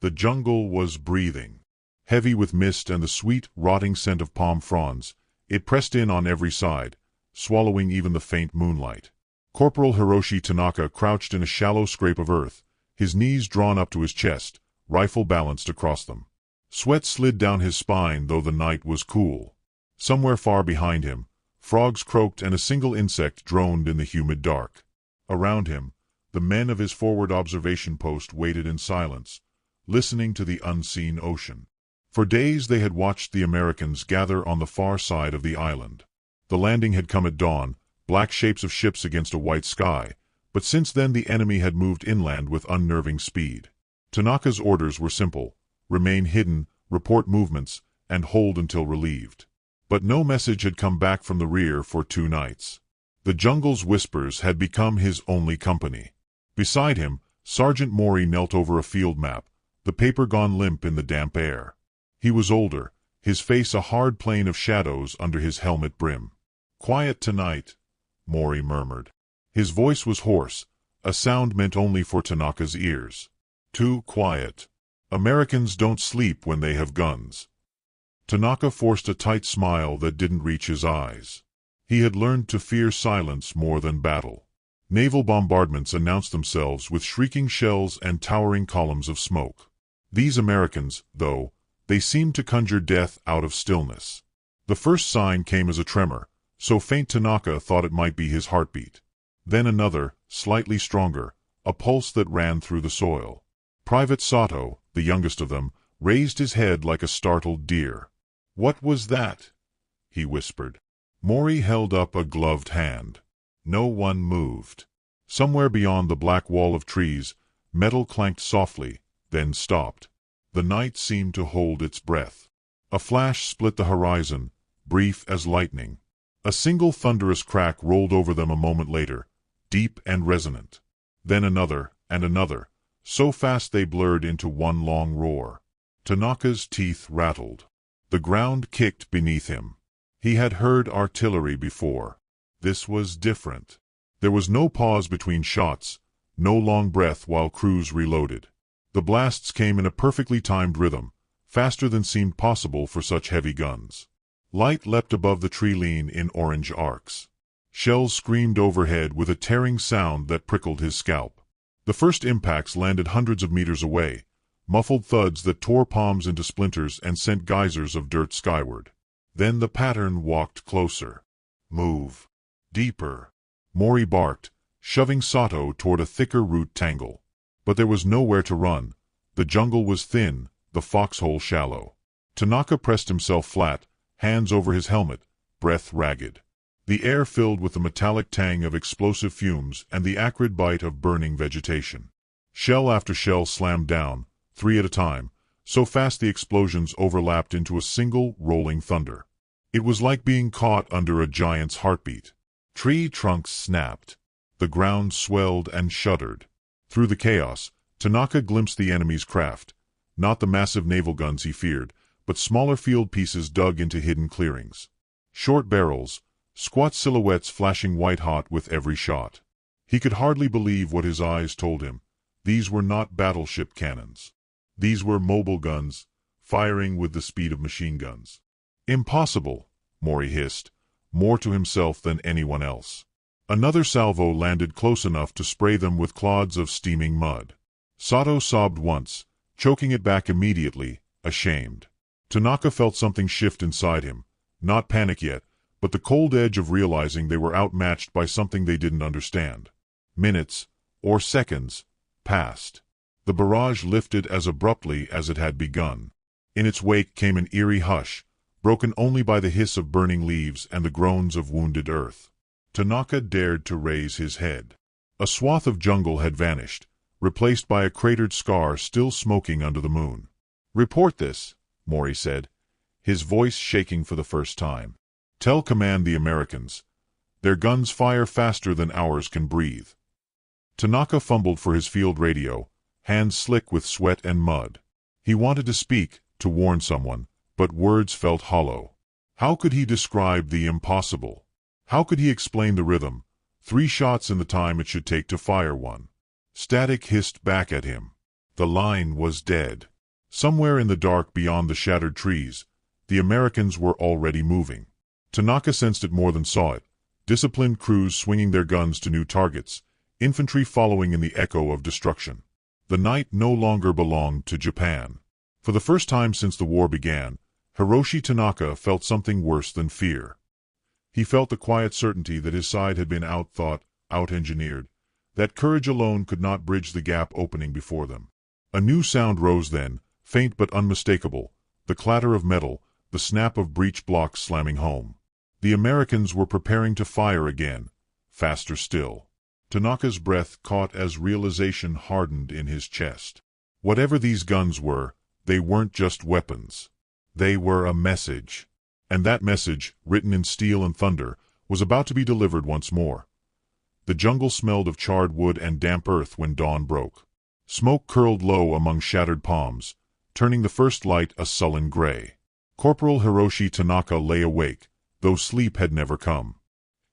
The jungle was breathing. Heavy with mist and the sweet, rotting scent of palm fronds, it pressed in on every side, swallowing even the faint moonlight. Corporal Hiroshi Tanaka crouched in a shallow scrape of earth, his knees drawn up to his chest, rifle balanced across them. Sweat slid down his spine, though the night was cool. Somewhere far behind him, frogs croaked and a single insect droned in the humid dark. Around him, the men of his forward observation post waited in silence, listening to the unseen ocean. For days they had watched the Americans gather on the far side of the island. The landing had come at dawn, black shapes of ships against a white sky, but since then the enemy had moved inland with unnerving speed. Tanaka's orders were simple: remain hidden, report movements, and hold until relieved. But no message had come back from the rear for 2 nights. The jungle's whispers had become his only company. Beside him, Sergeant Mori knelt over a field map, the paper gone limp in the damp air. He was older, his face a hard plane of shadows under his helmet brim. "Quiet tonight," Mori murmured. His voice was hoarse, a sound meant only for Tanaka's ears. "Too quiet. Americans don't sleep when they have guns." Tanaka forced a tight smile that didn't reach his eyes. He had learned to fear silence more than battle. Naval bombardments announced themselves with shrieking shells and towering columns of smoke. These Americans, though, they seemed to conjure death out of stillness. The first sign came as a tremor, so faint Tanaka thought it might be his heartbeat. Then another, slightly stronger, a pulse that ran through the soil. Private Sato, the youngest of them, raised his head like a startled deer. "What was that?" he whispered. Mori held up a gloved hand. No one moved. Somewhere beyond the black wall of trees, metal clanked softly, then stopped. The night seemed to hold its breath. A flash split the horizon, brief as lightning. A single thunderous crack rolled over them a moment later, deep and resonant. Then another, and another, so fast they blurred into one long roar. Tanaka's teeth rattled. The ground kicked beneath him. He had heard artillery before. This was different. There was no pause between shots, no long breath while crews reloaded. The blasts came in a perfectly timed rhythm, faster than seemed possible for such heavy guns. Light leapt above the tree line in orange arcs. Shells screamed overhead with a tearing sound that prickled his scalp. The first impacts landed hundreds of meters away, muffled thuds that tore palms into splinters and sent geysers of dirt skyward. Then the pattern walked closer. "Move. Deeper," Mori barked, shoving Sato toward a thicker root tangle. But there was nowhere to run. The jungle was thin, the foxhole shallow. Tanaka pressed himself flat, hands over his helmet, breath ragged. The air filled with the metallic tang of explosive fumes and the acrid bite of burning vegetation. Shell after shell slammed down, 3 at a time, so fast the explosions overlapped into a single, rolling thunder. It was like being caught under a giant's heartbeat. Tree trunks snapped. The ground swelled and shuddered. Through the chaos, Tanaka glimpsed the enemy's craft, not the massive naval guns he feared, but smaller field pieces dug into hidden clearings. Short barrels, squat silhouettes flashing white-hot with every shot. He could hardly believe what his eyes told him. These were not battleship cannons. These were mobile guns, firing with the speed of machine guns. "Impossible," Mori hissed, more to himself than anyone else. Another salvo landed close enough to spray them with clods of steaming mud. Sato sobbed once, choking it back immediately, ashamed. Tanaka felt something shift inside him, not panic yet, but the cold edge of realizing they were outmatched by something they didn't understand. Minutes, or seconds, passed. The barrage lifted as abruptly as it had begun. In its wake came an eerie hush, broken only by the hiss of burning leaves and the groans of wounded earth. Tanaka dared to raise his head. A swath of jungle had vanished, replaced by a cratered scar still smoking under the moon. "Report this," Mori said, his voice shaking for the first time. "Tell command the Americans. Their guns fire faster than ours can breathe." Tanaka fumbled for his field radio, hands slick with sweat and mud. He wanted to speak, to warn someone, but words felt hollow. How could he describe the impossible? How could he explain the rhythm? 3 shots in the time it should take to fire one. Static hissed back at him. The line was dead. Somewhere in the dark beyond the shattered trees, the Americans were already moving. Tanaka sensed it more than saw it. Disciplined crews swinging their guns to new targets, infantry following in the echo of destruction. The night no longer belonged to Japan. For the first time since the war began, Hiroshi Tanaka felt something worse than fear. He felt the quiet certainty that his side had been outthought, out-engineered, that courage alone could not bridge the gap opening before them. A new sound rose then, faint but unmistakable, the clatter of metal, the snap of breech blocks slamming home. The Americans were preparing to fire again, faster still. Tanaka's breath caught as realization hardened in his chest. Whatever these guns were, they weren't just weapons. They were a message. And that message, written in steel and thunder, was about to be delivered once more. The jungle smelled of charred wood and damp earth when dawn broke. Smoke curled low among shattered palms, turning the first light a sullen gray. Corporal Hiroshi Tanaka lay awake, though sleep had never come.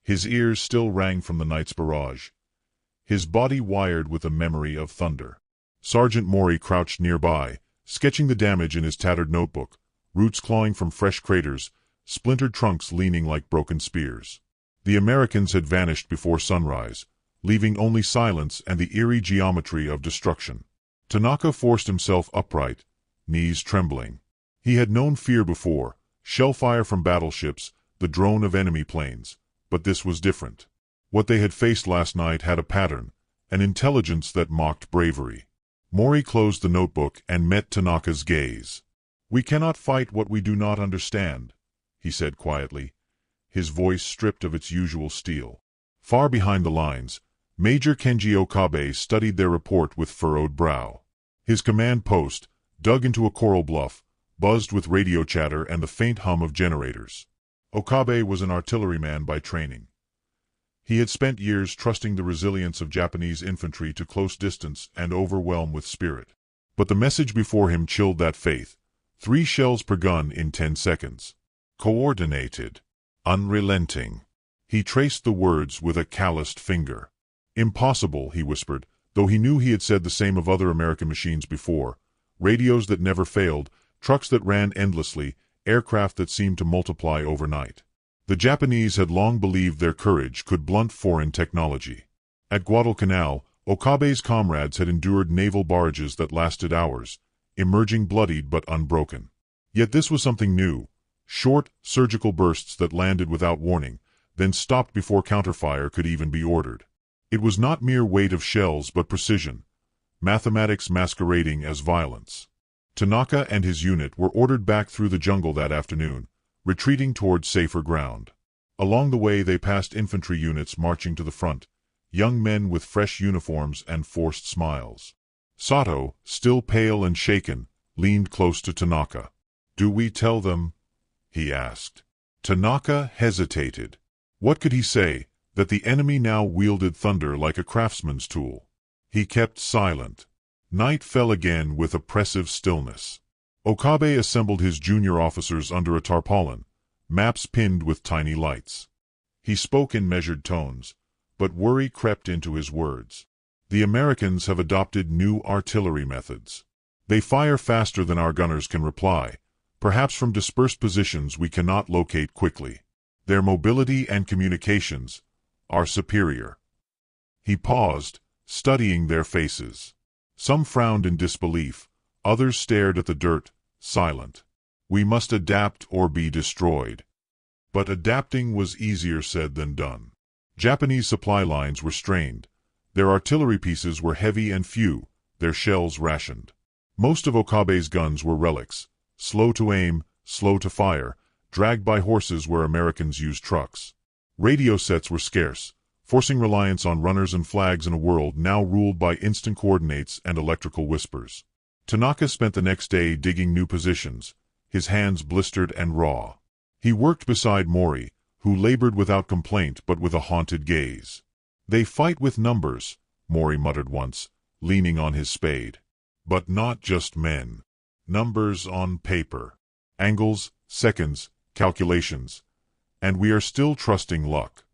His ears still rang from the night's barrage. His body wired with a memory of thunder. Sergeant Mori crouched nearby, sketching the damage in his tattered notebook, roots clawing from fresh craters, splintered trunks leaning like broken spears. The Americans had vanished before sunrise, leaving only silence and the eerie geometry of destruction. Tanaka forced himself upright, knees trembling. He had known fear before, shellfire from battleships, the drone of enemy planes, but this was different. What they had faced last night had a pattern, an intelligence that mocked bravery. Mori closed the notebook and met Tanaka's gaze. "We cannot fight what we do not understand," he said quietly, his voice stripped of its usual steel. Far behind the lines, Major Kenji Okabe studied their report with furrowed brow. His command post, dug into a coral bluff, buzzed with radio chatter and the faint hum of generators. Okabe was an artilleryman by training. He had spent years trusting the resilience of Japanese infantry to close distance and overwhelm with spirit. But the message before him chilled that faith. 3 shells per gun in 10 seconds. Coordinated. Unrelenting. He traced the words with a calloused finger. "Impossible," he whispered, though he knew he had said the same of other American machines before. Radios that never failed, trucks that ran endlessly, aircraft that seemed to multiply overnight. The Japanese had long believed their courage could blunt foreign technology. At Guadalcanal, Okabe's comrades had endured naval barrages that lasted hours, emerging bloodied but unbroken. Yet this was something new. Short, surgical bursts that landed without warning, then stopped before counterfire could even be ordered. It was not mere weight of shells but precision, mathematics masquerading as violence. Tanaka and his unit were ordered back through the jungle that afternoon, retreating toward safer ground. Along the way they passed infantry units marching to the front, young men with fresh uniforms and forced smiles. Sato, still pale and shaken, leaned close to Tanaka. "Do we tell them?" he asked. Tanaka hesitated. What could he say? That the enemy now wielded thunder like a craftsman's tool. He kept silent. Night fell again with oppressive stillness. Okabe assembled his junior officers under a tarpaulin, maps pinned with tiny lights. He spoke in measured tones, but worry crept into his words. "The Americans have adopted new artillery methods. They fire faster than our gunners can reply, perhaps from dispersed positions we cannot locate quickly. Their mobility and communications are superior." He paused, studying their faces. Some frowned in disbelief, others stared at the dirt, silent. "We must adapt or be destroyed." But adapting was easier said than done. Japanese supply lines were strained. Their artillery pieces were heavy and few, their shells rationed. Most of Okabe's guns were relics, slow to aim, slow to fire, dragged by horses where Americans used trucks. Radio sets were scarce, forcing reliance on runners and flags in a world now ruled by instant coordinates and electrical whispers. Tanaka spent the next day digging new positions, his hands blistered and raw. He worked beside Mori, who labored without complaint but with a haunted gaze. "They fight with numbers," Mori muttered once, leaning on his spade. "But not just men. Numbers on paper. Angles, seconds, calculations. And we are still trusting luck."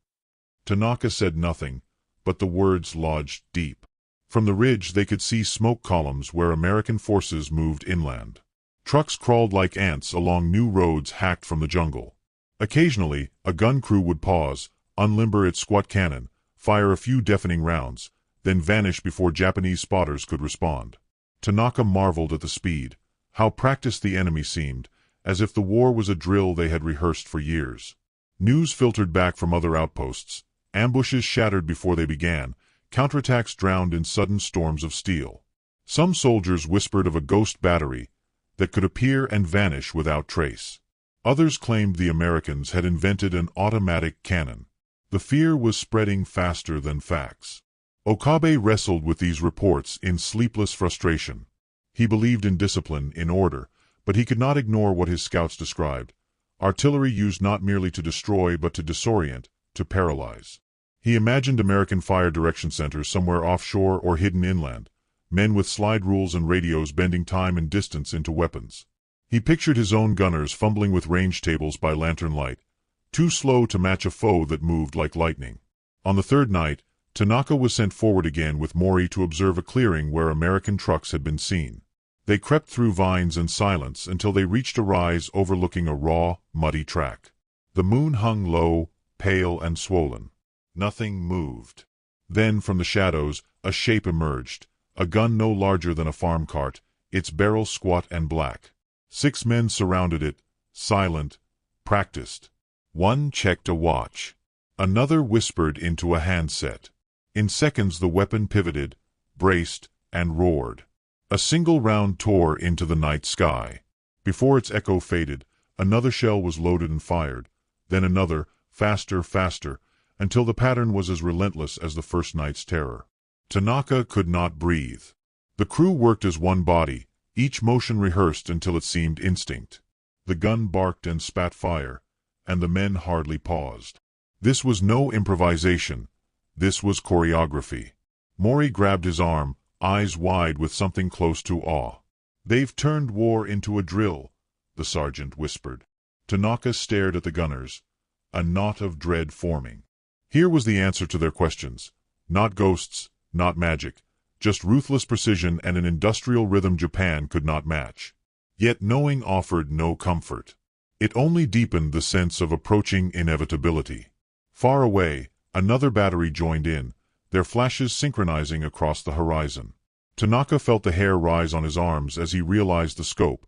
Tanaka said nothing, but the words lodged deep. From the ridge they could see smoke columns where American forces moved inland. Trucks crawled like ants along new roads hacked from the jungle. Occasionally, a gun crew would pause, unlimber its squat cannon, fire a few deafening rounds, then vanish before Japanese spotters could respond. Tanaka marveled at the speed, how practiced the enemy seemed, as if the war was a drill they had rehearsed for years. News filtered back from other outposts, ambushes shattered before they began, counterattacks drowned in sudden storms of steel. Some soldiers whispered of a ghost battery that could appear and vanish without trace. Others claimed the Americans had invented an automatic cannon. The fear was spreading faster than facts. Okabe wrestled with these reports in sleepless frustration. He believed in discipline, in order, but he could not ignore what his scouts described. Artillery used not merely to destroy but to disorient, to paralyze. He imagined American fire direction centers somewhere offshore or hidden inland, men with slide rules and radios bending time and distance into weapons. He pictured his own gunners fumbling with range tables by lantern light, too slow to match a foe that moved like lightning. On the third night, Tanaka was sent forward again with Mori to observe a clearing where American trucks had been seen. They crept through vines and silence until they reached a rise overlooking a raw, muddy track. The moon hung low, pale and swollen. Nothing moved. Then, from the shadows, a shape emerged, a gun no larger than a farm cart, its barrel squat and black. 6 men surrounded it, silent, practiced. One checked a watch. Another whispered into a handset. In seconds the weapon pivoted, braced, and roared. A single round tore into the night sky. Before its echo faded, another shell was loaded and fired, then another, faster, faster, until the pattern was as relentless as the first night's terror. Tanaka could not breathe. The crew worked as one body, each motion rehearsed until it seemed instinct. The gun barked and spat fire, and the men hardly paused. This was no improvisation. This was choreography. Mori grabbed his arm, eyes wide with something close to awe. "They've turned war into a drill," the sergeant whispered. Tanaka stared at the gunners, a knot of dread forming. Here was the answer to their questions. Not ghosts, not magic, just ruthless precision and an industrial rhythm Japan could not match. Yet knowing offered no comfort. It only deepened the sense of approaching inevitability. Far away, another battery joined in, their flashes synchronizing across the horizon. Tanaka felt the hair rise on his arms as he realized the scope.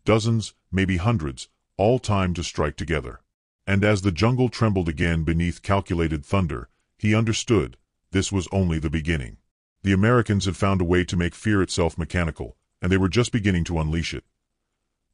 Dozens, maybe hundreds, all timed to strike together. And as the jungle trembled again beneath calculated thunder, he understood this was only the beginning. The Americans had found a way to make fear itself mechanical, and they were just beginning to unleash it.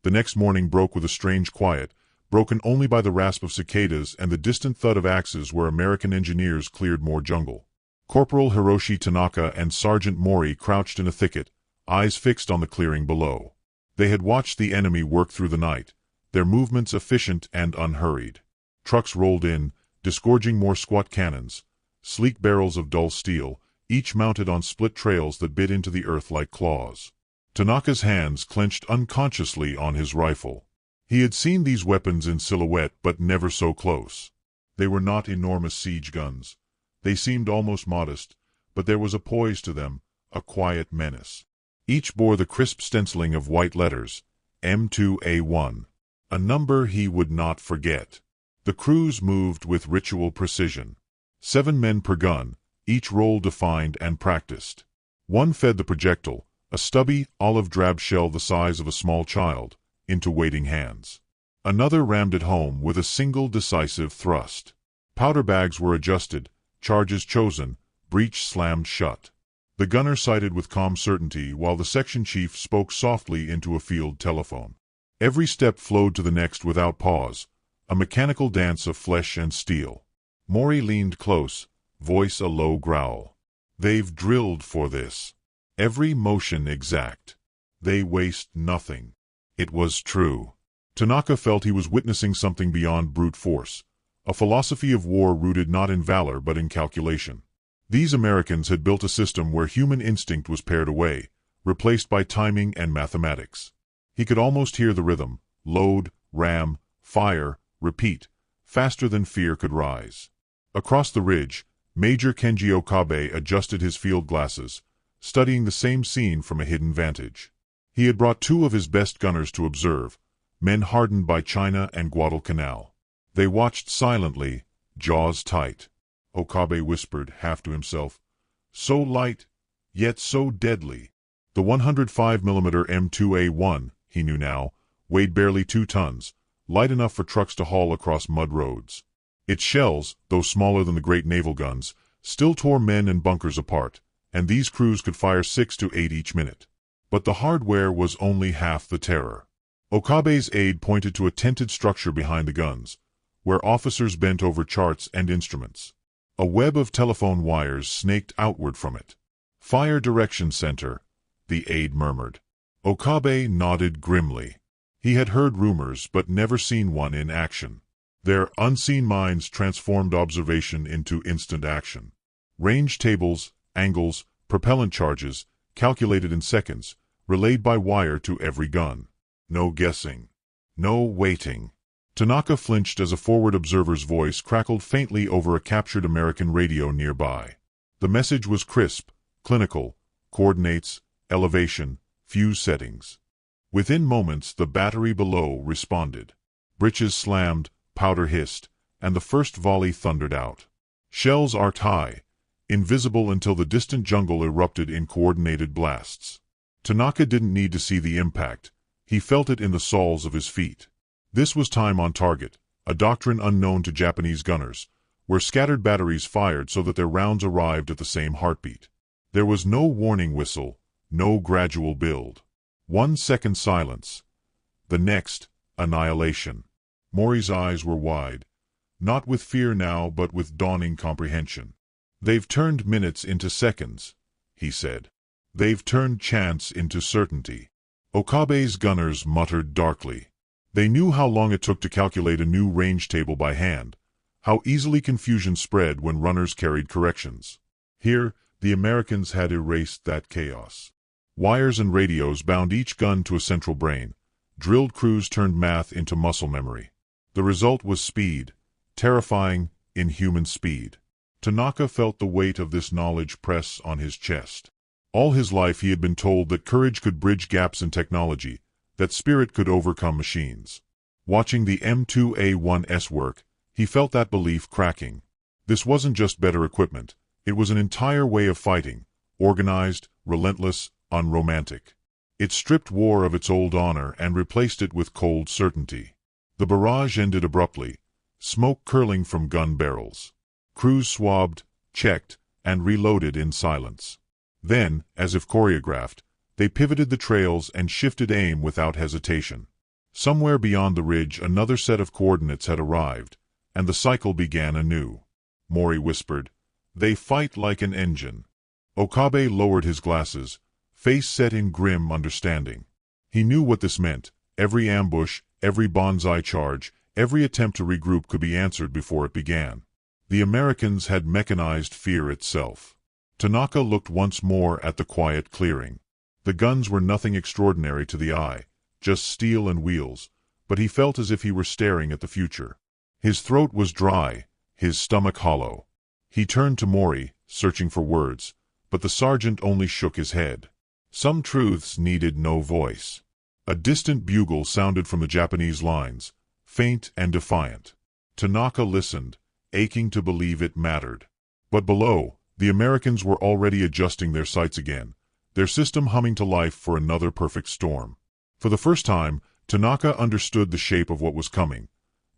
The next morning broke with a strange quiet, broken only by the rasp of cicadas and the distant thud of axes where American engineers cleared more jungle. Corporal Hiroshi Tanaka and Sergeant Mori crouched in a thicket, eyes fixed on the clearing below. They had watched the enemy work through the night, their movements efficient and unhurried. Trucks rolled in, disgorging more squat cannons, sleek barrels of dull steel, each mounted on split trails that bit into the earth like claws. Tanaka's hands clenched unconsciously on his rifle. He had seen these weapons in silhouette, but never so close. They were not enormous siege guns. They seemed almost modest, but there was a poise to them, a quiet menace. Each bore the crisp stenciling of white letters, M2A1, a number he would not forget. The crews moved with ritual precision. 7 men per gun, each role defined and practiced. One fed the projectile, a stubby, olive-drab shell the size of a small child, into waiting hands. Another rammed it home with a single decisive thrust. Powder bags were adjusted, charges chosen, breech slammed shut. The gunner sighted with calm certainty while the section chief spoke softly into a field telephone. Every step flowed to the next without pause, a mechanical dance of flesh and steel. Mori leaned close, voice a low growl. "They've drilled for this. Every motion exact. They waste nothing." It was true. Tanaka felt he was witnessing something beyond brute force, a philosophy of war rooted not in valor but in calculation. These Americans had built a system where human instinct was pared away, replaced by timing and mathematics. He could almost hear the rhythm: load, ram, fire, repeat, faster than fear could rise. Across the ridge, Major Kenji Okabe adjusted his field glasses, studying the same scene from a hidden vantage. He had brought 2 of his best gunners to observe, men hardened by China and Guadalcanal. They watched silently, jaws tight. Okabe whispered, half to himself, "So light, yet so deadly." The 105mm M2A1, he knew now, weighed barely 2 tons, light enough for trucks to haul across mud roads. Its shells, though smaller than the great naval guns, still tore men and bunkers apart, and these crews could fire 6 to 8 each minute. But the hardware was only half the terror. Okabe's aide pointed to a tented structure behind the guns, where officers bent over charts and instruments. A web of telephone wires snaked outward from it. "Fire Direction Center," the aide murmured. Okabe nodded grimly. He had heard rumors but never seen one in action. Their unseen minds transformed observation into instant action. Range tables, angles, propellant charges, calculated in seconds, relayed by wire to every gun. No guessing. No waiting. Tanaka flinched as a forward observer's voice crackled faintly over a captured American radio nearby. The message was crisp, clinical, coordinates, elevation, fuse settings. Within moments, the battery below responded. Breeches slammed, powder hissed, and the first volley thundered out. Shells arced high, invisible until the distant jungle erupted in coordinated blasts. Tanaka didn't need to see the impact. He felt it in the soles of his feet. This was time on target, a doctrine unknown to Japanese gunners, where scattered batteries fired so that their rounds arrived at the same heartbeat. There was no warning whistle, no gradual build. 1 second silence. The next, annihilation. Mori's eyes were wide, not with fear now but with dawning comprehension. "They've turned minutes into seconds," he said. "They've turned chance into certainty." Okabe's gunners muttered darkly. They knew how long it took to calculate a new range table by hand, how easily confusion spread when runners carried corrections. Here, the Americans had erased that chaos. Wires and radios bound each gun to a central brain. Drilled crews turned math into muscle memory. The result was speed, terrifying, inhuman speed. Tanaka felt the weight of this knowledge press on his chest. All his life he had been told that courage could bridge gaps in technology, that spirit could overcome machines. Watching the M2A1's work, he felt that belief cracking. This wasn't just better equipment, it was an entire way of fighting, organized, relentless, unromantic. It stripped war of its old honor and replaced it with cold certainty. The barrage ended abruptly, smoke curling from gun barrels. Crews swabbed, checked, and reloaded in silence. Then, as if choreographed, they pivoted the trails and shifted aim without hesitation. Somewhere beyond the ridge another set of coordinates had arrived, and the cycle began anew. Mori whispered, "They fight like an engine." Okabe lowered his glasses, face set in grim understanding. He knew what this meant. Every ambush, every bonsai charge, every attempt to regroup could be answered before it began. The Americans had mechanized fear itself. Tanaka looked once more at the quiet clearing. The guns were nothing extraordinary to the eye, just steel and wheels, but he felt as if he were staring at the future. His throat was dry, his stomach hollow. He turned to Mori, searching for words, but the sergeant only shook his head. Some truths needed no voice. A distant bugle sounded from the Japanese lines, faint and defiant. Tanaka listened, aching to believe it mattered. But below, the Americans were already adjusting their sights again, their system humming to life for another perfect storm. For the first time, Tanaka understood the shape of what was coming.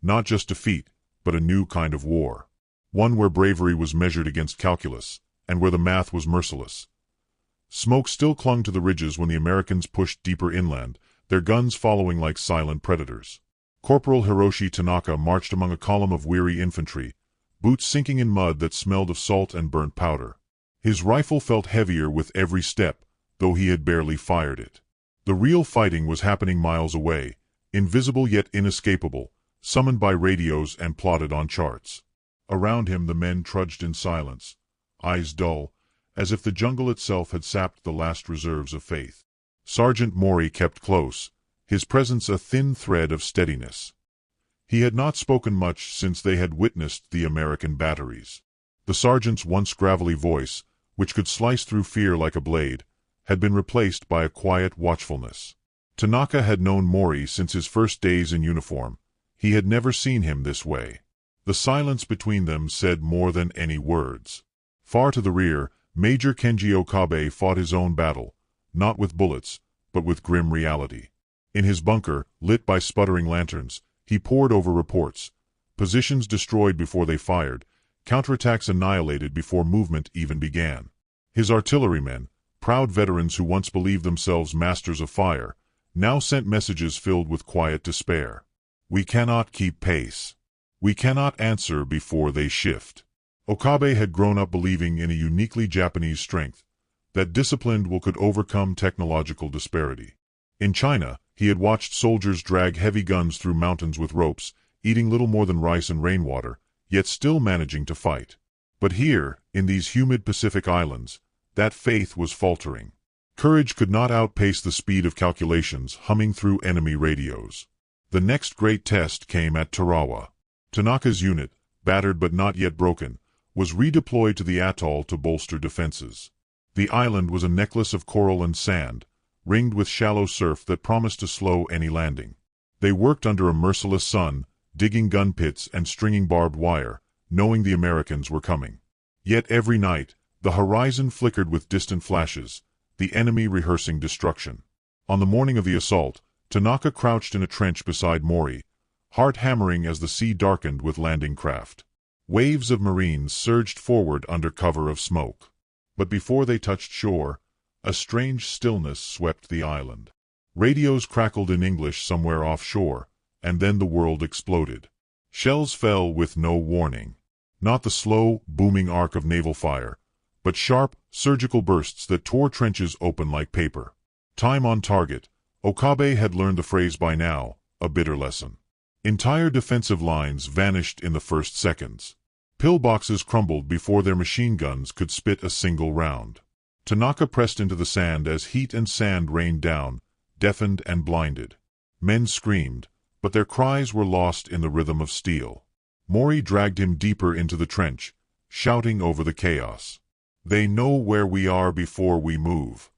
Not just defeat, but a new kind of war. One where bravery was measured against calculus, and where the math was merciless. Smoke still clung to the ridges when the Americans pushed deeper inland, their guns following like silent predators. Corporal Hiroshi Tanaka marched among a column of weary infantry, boots sinking in mud that smelled of salt and burnt powder. His rifle felt heavier with every step, though he had barely fired it. The real fighting was happening miles away, invisible yet inescapable, summoned by radios and plotted on charts. Around him the men trudged in silence, eyes dull, as if the jungle itself had sapped the last reserves of faith. Sergeant Mori kept close, his presence a thin thread of steadiness. He had not spoken much since they had witnessed the American batteries. The sergeant's once gravelly voice, which could slice through fear like a blade, had been replaced by a quiet watchfulness. Tanaka had known Mori since his first days in uniform. He had never seen him this way. The silence between them said more than any words. Far to the rear, Major Kenji Okabe fought his own battle, not with bullets, but with grim reality. In his bunker, lit by sputtering lanterns, he pored over reports. Positions destroyed before they fired, counterattacks annihilated before movement even began. His artillerymen, proud veterans who once believed themselves masters of fire, now sent messages filled with quiet despair. We cannot keep pace. We cannot answer before they shift. Okabe had grown up believing in a uniquely Japanese strength, that disciplined will could overcome technological disparity. In China, he had watched soldiers drag heavy guns through mountains with ropes, eating little more than rice and rainwater, yet still managing to fight. But here, in these humid Pacific islands, that faith was faltering. Courage could not outpace the speed of calculations humming through enemy radios. The next great test came at Tarawa. Tanaka's unit, battered but not yet broken, was redeployed to the atoll to bolster defenses. The island was a necklace of coral and sand, ringed with shallow surf that promised to slow any landing. They worked under a merciless sun, digging gun pits and stringing barbed wire, knowing the Americans were coming. Yet every night, the horizon flickered with distant flashes, the enemy rehearsing destruction. On the morning of the assault, Tanaka crouched in a trench beside Mori, heart hammering as the sea darkened with landing craft. Waves of Marines surged forward under cover of smoke. But before they touched shore, a strange stillness swept the island. Radios crackled in English somewhere offshore, and then the world exploded. Shells fell with no warning. Not the slow, booming arc of naval fire, but sharp, surgical bursts that tore trenches open like paper. Time on target. Okabe had learned the phrase by now, a bitter lesson. Entire defensive lines vanished in the first seconds. Pillboxes crumbled before their machine guns could spit a single round. Tanaka pressed into the sand as heat and sand rained down, deafened and blinded. Men screamed, but their cries were lost in the rhythm of steel. Mori dragged him deeper into the trench, shouting over the chaos. They know where we are before we move.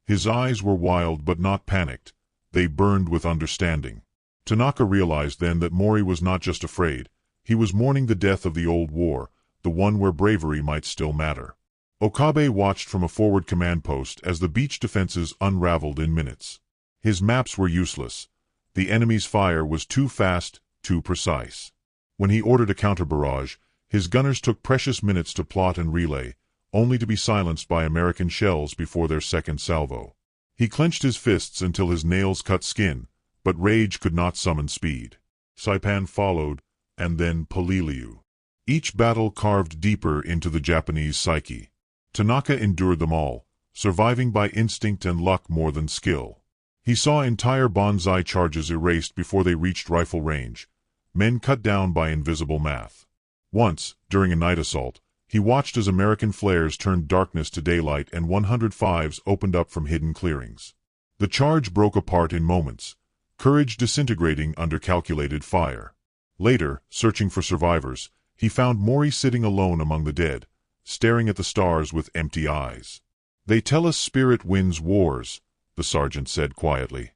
His eyes were wild but not panicked. They burned with understanding. Tanaka realized then that Mori was not just afraid. He was mourning the death of the old war, the one where bravery might still matter. Okabe watched from a forward command post as the beach defenses unraveled in minutes. His maps were useless. The enemy's fire was too fast, too precise. When he ordered a counter-barrage, his gunners took precious minutes to plot and relay, only to be silenced by American shells before their second salvo. He clenched his fists until his nails cut skin, but rage could not summon speed. Saipan followed, and then Peleliu. Each battle carved deeper into the Japanese psyche. Tanaka endured them all, surviving by instinct and luck more than skill. He saw entire banzai charges erased before they reached rifle range, men cut down by invisible math. Once, during a night assault, he watched as American flares turned darkness to daylight and 105s opened up from hidden clearings. The charge broke apart in moments, courage disintegrating under calculated fire. Later, searching for survivors, he found Mori sitting alone among the dead, staring at the stars with empty eyes. "They tell us spirit wins wars," the sergeant said quietly.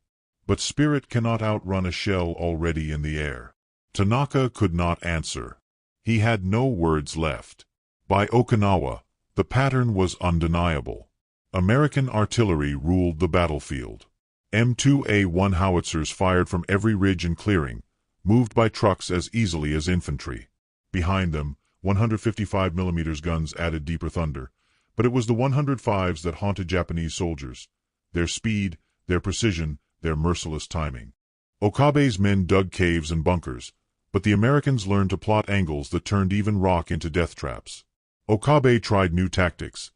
"But spirit cannot outrun a shell already in the air." Tanaka could not answer. He had no words left. By Okinawa, the pattern was undeniable. American artillery ruled the battlefield. M2A1 howitzers fired from every ridge and clearing, moved by trucks as easily as infantry. Behind them, 155mm guns added deeper thunder, but it was the 105s that haunted Japanese soldiers. Their speed, their precision, their merciless timing. Okabe's men dug caves and bunkers, but the Americans learned to plot angles that turned even rock into death traps. Okabe tried new tactics.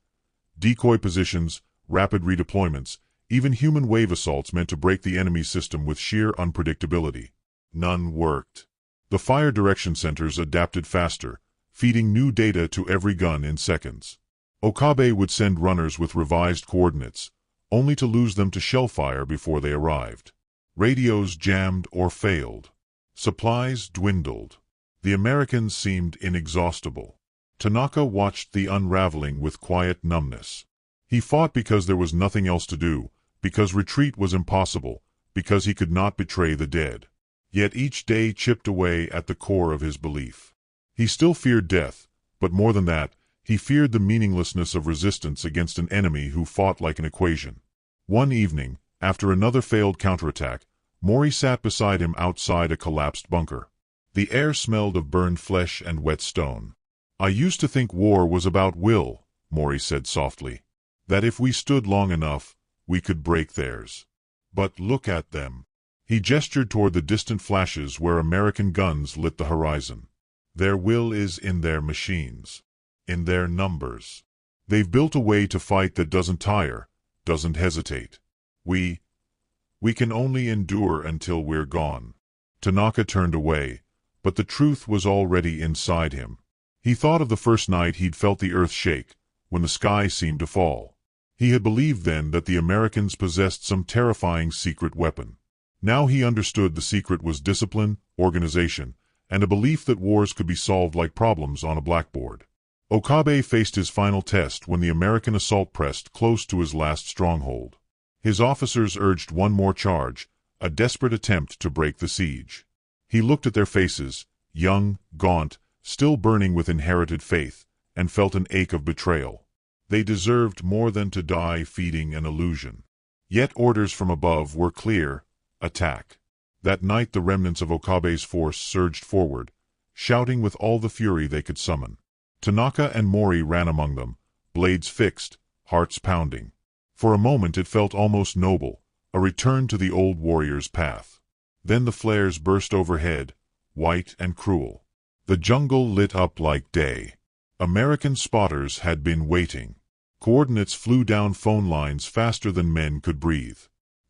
Decoy positions, rapid redeployments, even human wave assaults meant to break the enemy's system with sheer unpredictability. None worked. The fire direction centers adapted faster, feeding new data to every gun in seconds. Okabe would send runners with revised coordinates, only to lose them to shell fire before they arrived. Radios jammed or failed. Supplies dwindled. The Americans seemed inexhaustible. Tanaka watched the unraveling with quiet numbness. He fought because there was nothing else to do, because retreat was impossible, because he could not betray the dead. Yet each day chipped away at the core of his belief. He still feared death, but more than that, he feared the meaninglessness of resistance against an enemy who fought like an equation. One evening, after another failed counterattack, Mori sat beside him outside a collapsed bunker. The air smelled of burned flesh and wet stone. "I used to think war was about will," Mori said softly. "That if we stood long enough, we could break theirs. But look at them." He gestured toward the distant flashes where American guns lit the horizon. "Their will is in their machines. In their numbers. They've built a way to fight that doesn't tire, doesn't hesitate. We can only endure until we're gone." Tanaka turned away, but the truth was already inside him. He thought of the first night he'd felt the earth shake, when the sky seemed to fall. He had believed then that the Americans possessed some terrifying secret weapon. Now he understood the secret was discipline, organization, and a belief that wars could be solved like problems on a blackboard. Okabe faced his final test when the American assault pressed close to his last stronghold. His officers urged one more charge, a desperate attempt to break the siege. He looked at their faces, young, gaunt, still burning with inherited faith, and felt an ache of betrayal. They deserved more than to die feeding an illusion. Yet orders from above were clear: attack. That night the remnants of Okabe's force surged forward, shouting with all the fury they could summon. Tanaka and Mori ran among them, blades fixed, hearts pounding. For a moment it felt almost noble, a return to the old warrior's path. Then the flares burst overhead, white and cruel. The jungle lit up like day. American spotters had been waiting. Coordinates flew down phone lines faster than men could breathe.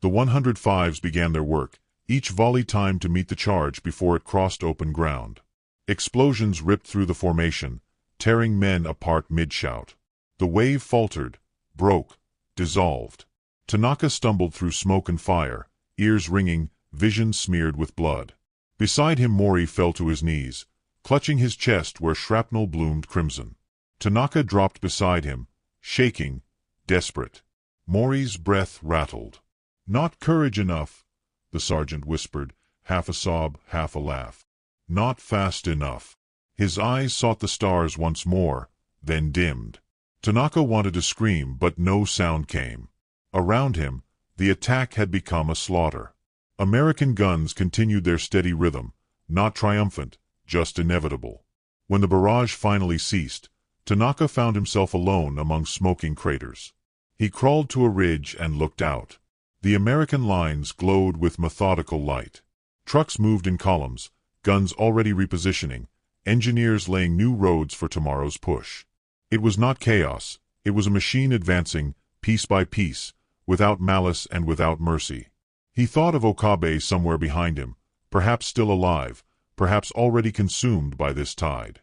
The 105s began their work, each volley timed to meet the charge before it crossed open ground. Explosions ripped through the formation, tearing men apart mid-shout. The wave faltered, broke, dissolved. Tanaka stumbled through smoke and fire, ears ringing, vision smeared with blood. Beside him Mori fell to his knees, clutching his chest where shrapnel bloomed crimson. Tanaka dropped beside him, shaking, desperate. Mori's breath rattled. "Not courage enough," the sergeant whispered, half a sob, half a laugh. "Not fast enough." His eyes sought the stars once more, then dimmed. Tanaka wanted to scream, but no sound came. Around him, the attack had become a slaughter. American guns continued their steady rhythm, not triumphant, just inevitable. When the barrage finally ceased, Tanaka found himself alone among smoking craters. He crawled to a ridge and looked out. The American lines glowed with methodical light. Trucks moved in columns, guns already repositioning, engineers laying new roads for tomorrow's push. It was not chaos, it was a machine advancing, piece by piece, without malice and without mercy. He thought of Okabe somewhere behind him, perhaps still alive, perhaps already consumed by this tide.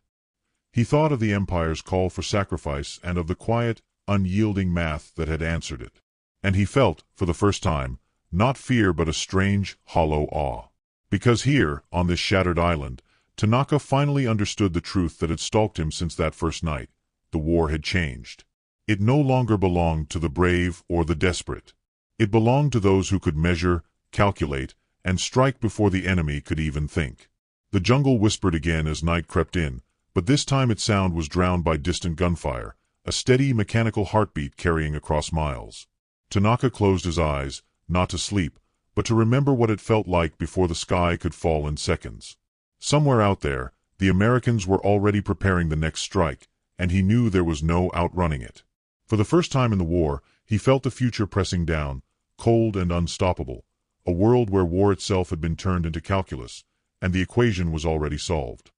He thought of the Empire's call for sacrifice and of the quiet, unyielding math that had answered it. And he felt, for the first time, not fear but a strange, hollow awe. Because here, on this shattered island, Tanaka finally understood the truth that had stalked him since that first night. The war had changed. It no longer belonged to the brave or the desperate. It belonged to those who could measure, calculate, and strike before the enemy could even think. The jungle whispered again as night crept in, but this time its sound was drowned by distant gunfire, a steady mechanical heartbeat carrying across miles. Tanaka closed his eyes, not to sleep, but to remember what it felt like before the sky could fall in seconds. Somewhere out there, the Americans were already preparing the next strike, and he knew there was no outrunning it. For the first time in the war, he felt the future pressing down, cold and unstoppable, a world where war itself had been turned into calculus, and the equation was already solved.